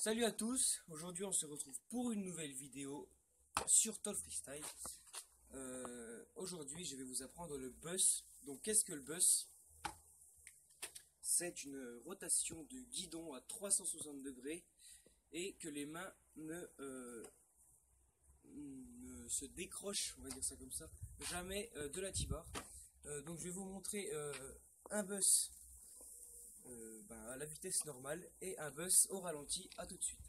Salut à tous, aujourd'hui on se retrouve pour une nouvelle vidéo sur Tall Freestyle. Aujourd'hui je vais vous apprendre le bus. Donc qu'est-ce que le bus? C'est une rotation de guidon à 360 degrés et que les mains ne se décrochent, on va dire ça comme ça, jamais de la T-bar. Donc je vais vous montrer un bus à la vitesse normale et un bus au ralenti. À tout de suite.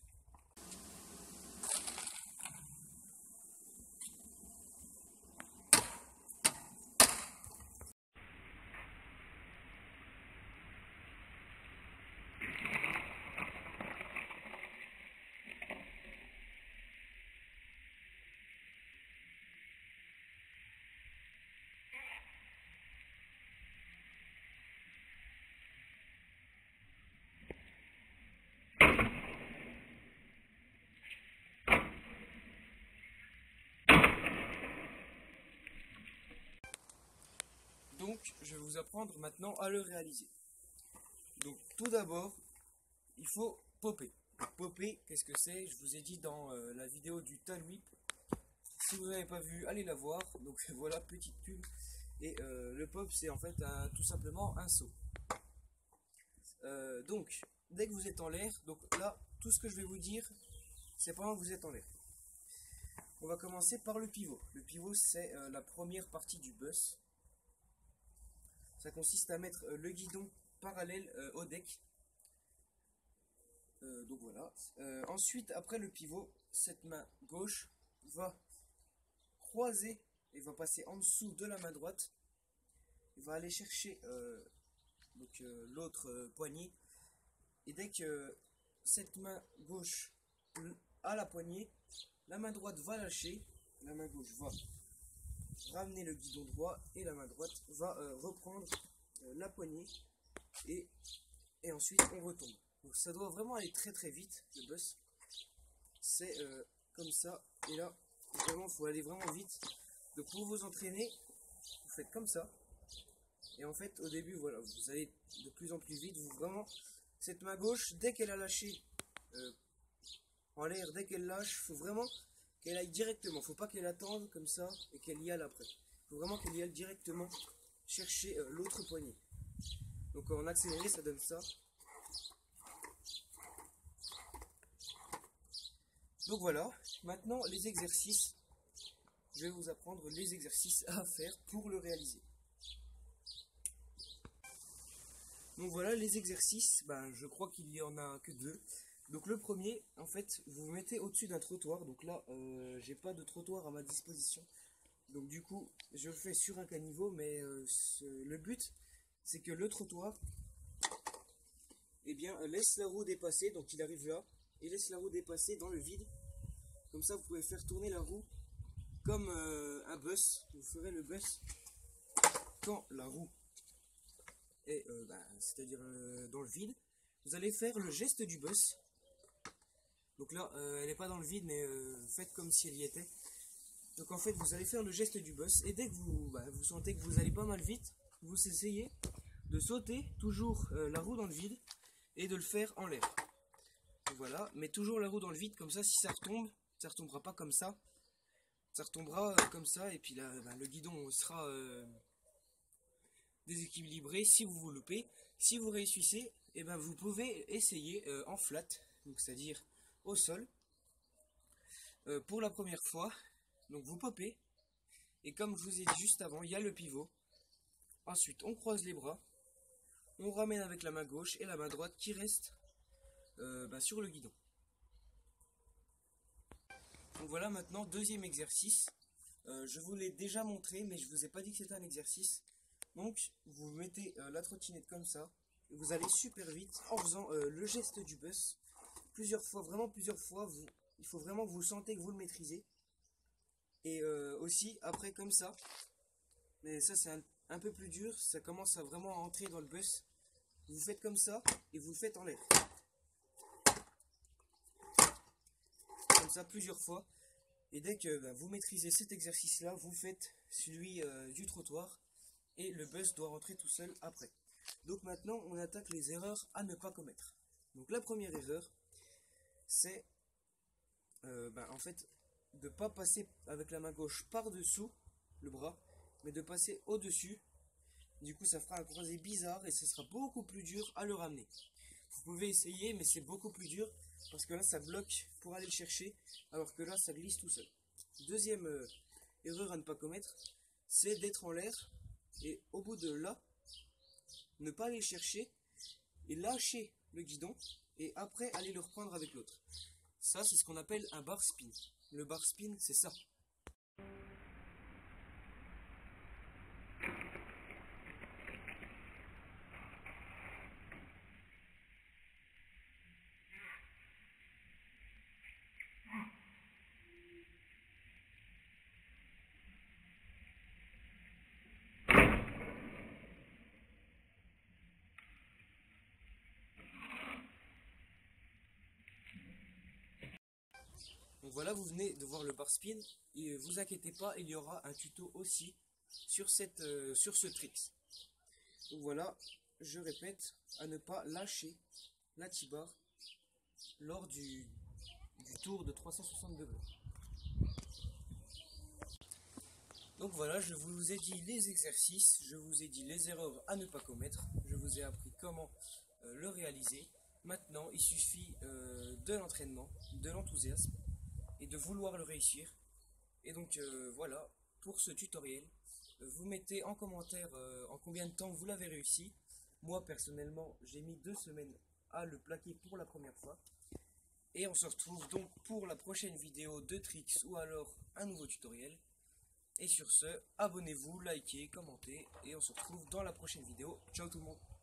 Donc, je vais vous apprendre maintenant à le réaliser. Donc, tout d'abord, il faut popper. Popper, qu'est-ce que c'est? Je vous ai dit dans la vidéo du Tal Whip. Si vous n'avez pas vu, allez la voir. Donc, voilà, petite pub. Et le pop, c'est en fait tout simplement un saut. Donc, dès que vous êtes en l'air, donc là, tout ce que je vais vous dire, c'est pendant que vous êtes en l'air. On va commencer par le pivot. Le pivot, c'est la première partie du bus. Ça consiste à mettre le guidon parallèle au deck. Donc voilà. Ensuite, après le pivot, cette main gauche va croiser et va passer en dessous de la main droite. Il va aller chercher l'autre poignet. Et dès que cette main gauche a la poignée, la main droite va lâcher. La main gauche va ramener le guidon droit et la main droite va reprendre la poignée et ensuite on retombe. Donc ça doit vraiment aller très très vite le bus. C'est comme ça et là vraiment il faut aller vraiment vite. Donc pour vous entraîner, vous faites comme ça et en fait au début voilà vous allez de plus en plus vite. Vous vraiment cette main gauche dès qu'elle a lâché en l'air, dès qu'elle lâche, faut vraiment qu'elle aille directement. Faut pas qu'elle attende comme ça et qu'elle y aille après. Faut vraiment qu'elle y aille directement chercher l'autre poignet. Donc en accéléré, ça donne ça. Donc voilà. Maintenant les exercices. Je vais vous apprendre les exercices à faire pour le réaliser. Donc voilà les exercices. Je crois qu'il y en a que deux. Donc le premier, en fait, vous vous mettez au-dessus d'un trottoir. Donc là, j'ai pas de trottoir à ma disposition. Donc du coup, je le fais sur un caniveau, mais le but, c'est que le trottoir, laisse la roue dépasser. Donc il arrive là, et laisse la roue dépasser dans le vide. Comme ça, vous pouvez faire tourner la roue comme un bus. Vous ferez le bus quand la roue est, c'est-à-dire dans le vide. Vous allez faire le geste du bus. Donc là, elle n'est pas dans le vide, mais faites comme si elle y était. Donc en fait, vous allez faire le geste du bus. Et dès que vous sentez que vous allez pas mal vite, vous essayez de sauter toujours la roue dans le vide et de le faire en l'air. Voilà, mais toujours la roue dans le vide, comme ça, si ça retombe, ça retombera pas comme ça. Ça retombera comme ça, et puis là, le guidon sera déséquilibré si vous vous loupez. Si vous réussissez, vous pouvez essayer en flat, donc c'est-à-dire au sol, pour la première fois. Donc vous popez, et comme je vous ai dit juste avant, il y a le pivot. Ensuite on croise les bras, on ramène avec la main gauche et la main droite qui reste sur le guidon. Donc voilà maintenant deuxième exercice. Je vous l'ai déjà montré, mais je vous ai pas dit que c'était un exercice. Donc vous mettez la trottinette comme ça, et vous allez super vite en faisant le geste du bus plusieurs fois, vraiment plusieurs fois. Il faut vraiment que vous sentez que vous le maîtrisez. Et aussi après comme ça, mais ça c'est un peu plus dur, ça commence à vraiment entrer dans le bus. Vous faites comme ça et vous le faites en l'air. Comme ça plusieurs fois. Et dès que vous maîtrisez cet exercice là, vous faites celui du trottoir. Et le bus doit rentrer tout seul après. Donc maintenant on attaque les erreurs à ne pas commettre. Donc la première erreur, c'est en fait de pas passer avec la main gauche par-dessous le bras, mais de passer au-dessus. Du coup, ça fera un croisé bizarre et ce sera beaucoup plus dur à le ramener. Vous pouvez essayer, mais c'est beaucoup plus dur parce que là, ça bloque pour aller le chercher, alors que là, ça glisse tout seul. Deuxième erreur à ne pas commettre, c'est d'être en l'air et au bout de là, ne pas aller le chercher et lâcher le guidon et après aller le reprendre avec l'autre. Ça, c'est ce qu'on appelle un bar spin. Le bar spin, c'est ça. Donc voilà, vous venez de voir le bar spin. Et vous inquiétez pas, il y aura un tuto aussi sur ce trick. Donc voilà, je répète, à ne pas lâcher la T-bar lors du tour de 360 degrés. Donc voilà, je vous ai dit les exercices, je vous ai dit les erreurs à ne pas commettre, je vous ai appris comment le réaliser. Maintenant, il suffit de l'entraînement, de l'enthousiasme et de vouloir le réussir. Et donc voilà, pour ce tutoriel, vous mettez en commentaire en combien de temps vous l'avez réussi. Moi personnellement, j'ai mis 2 semaines à le plaquer pour la première fois. Et on se retrouve donc pour la prochaine vidéo de tricks ou alors un nouveau tutoriel. Et sur ce, abonnez-vous, likez, commentez et on se retrouve dans la prochaine vidéo. Ciao tout le monde!